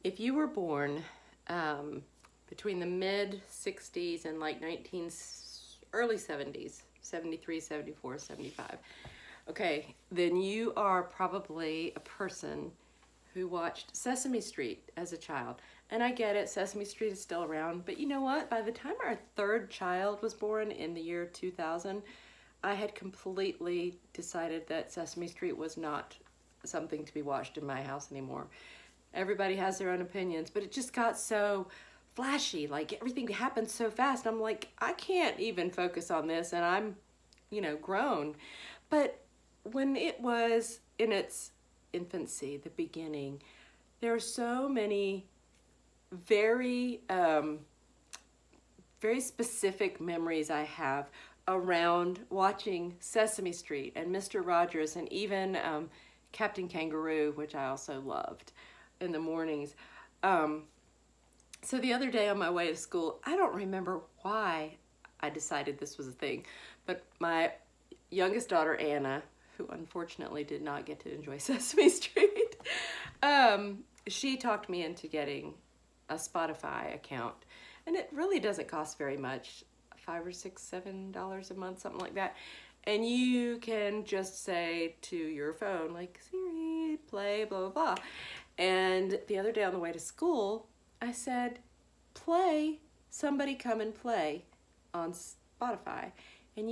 If you were born between the mid 60s and like early 70s, 73, 74, 75, okay, then you are probably a person who watched Sesame Street as a child. And I get it, Sesame Street is still around, but you know what? By the time our third child was born in the year 2000, I had completely decided that Sesame Street was not something to be watched in my house anymore. Everybody has their own opinions, but it just got so flashy, like everything happened so fast. I'm like, I can't even focus on this, and I'm, grown. But when it was in its infancy, the beginning, there are so many very, very specific memories I have around watching Sesame Street and Mr. Rogers and even Captain Kangaroo, which I also loved in the mornings. So the other day on my way to school, I don't remember why I decided this was a thing, but my youngest daughter, Anna, who unfortunately did not get to enjoy Sesame Street, she talked me into getting a Spotify account. And it really doesn't cost very much, $5 or $6, $7 a month, something like that. And you can just say to your phone, like, Siri, play, blah, blah, blah. And the other day on the way to school, I said, play Somebody Come and Play on Spotify. And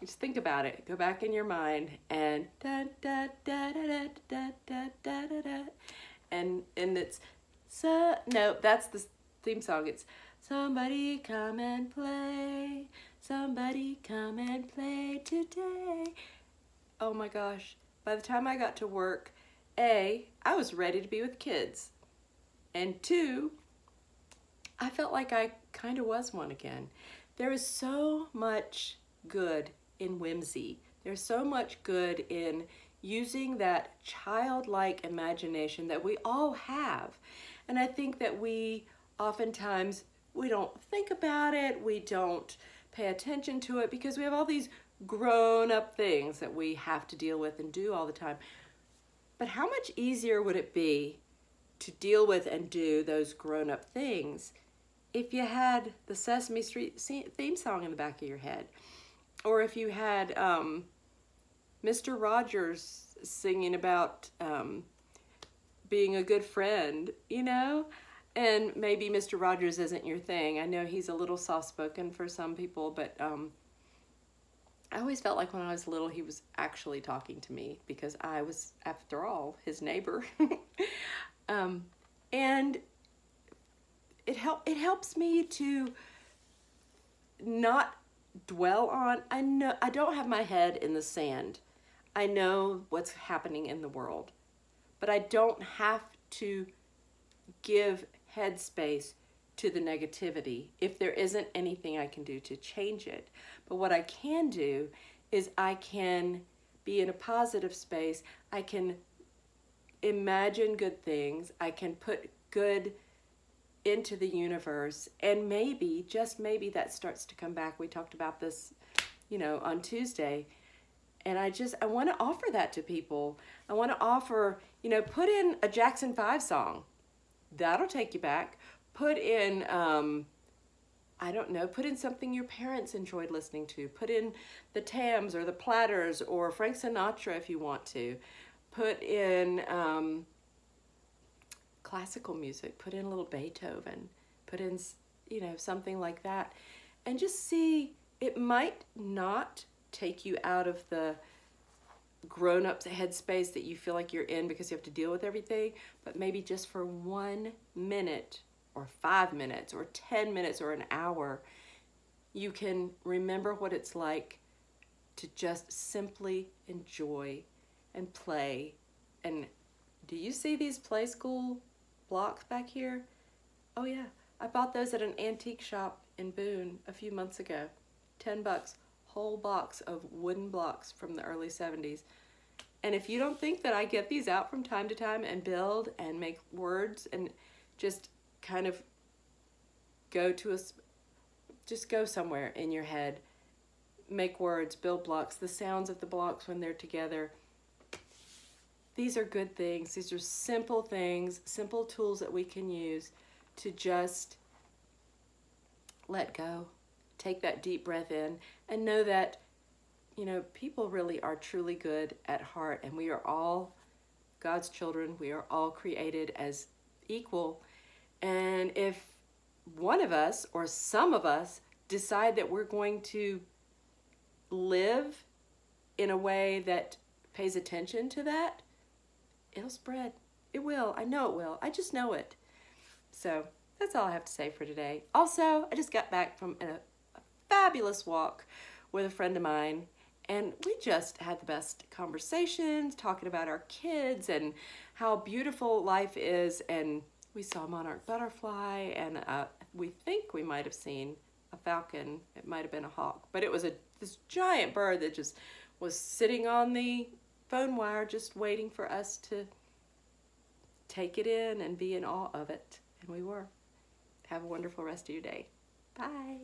just think about it. Go back in your mind and da da da da da da da da da da. And it's no, that's the theme song. It's somebody come and play. Somebody come and play today. Oh my gosh. By the time I got to work, A, I was ready to be with kids. And 2, I felt like I kind of was one again. There is so much good in whimsy. There's so much good in using that childlike imagination that we all have. And I think that we oftentimes, we don't think about it, we don't pay attention to it because we have all these grown-up things that we have to deal with and do all the time. But how much easier would it be to deal with and do those grown-up things if you had the Sesame Street theme song in the back of your head? Or if you had Mr. Rogers singing about being a good friend, And maybe Mr. Rogers isn't your thing. I know he's a little soft-spoken for some people, but I always felt like when I was little, he was actually talking to me because I was, after all, his neighbor. And it helps me to not dwell on, I don't have my head in the sand. I know what's happening in the world, but I don't have to give headspace to the negativity if there isn't anything I can do to change it. But what I can do is I can be in a positive space. I can imagine good things. I can put good into the universe, and maybe, just maybe, that starts to come back. We talked about this, on Tuesday, and I want to offer that to people. I want to offer, put in a Jackson 5 song. That'll take you back. Put in, I don't know, put in something your parents enjoyed listening to. Put in the Tams or the Platters or Frank Sinatra if you want to. Put in classical music. Put in a little Beethoven. Put in, something like that. And just see, it might not take you out of the grown-up headspace that you feel like you're in because you have to deal with everything, but maybe just for 1 minute or 5 minutes or 10 minutes or an hour, you can remember what it's like to just simply enjoy and play. And do you see these play school blocks back here? Oh yeah, I bought those at an antique shop in Boone a few months ago. $10, whole box of wooden blocks from the early 70s. And if you don't think that I get these out from time to time and build and make words and just kind of just go somewhere in your head, make words, build blocks, the sounds of the blocks when they're together, these are good things. These are simple things, simple tools that we can use to just let go. Take that deep breath in and know that, you know, people really are truly good at heart, and we are all God's children. We are all created as equal. And if one of us or some of us decide that we're going to live in a way that pays attention to that, it'll spread. It will. I know it will. I just know it. So that's all I have to say for today. Also, I just got back from a fabulous walk with a friend of mine, and we just had the best conversations talking about our kids and how beautiful life is. And we saw a monarch butterfly, and we think we might have seen a falcon. It might have been a hawk, but it was this giant bird that just was sitting on the phone wire just waiting for us to take it in and be in awe of it. And we were. Have a wonderful rest of your day. Bye.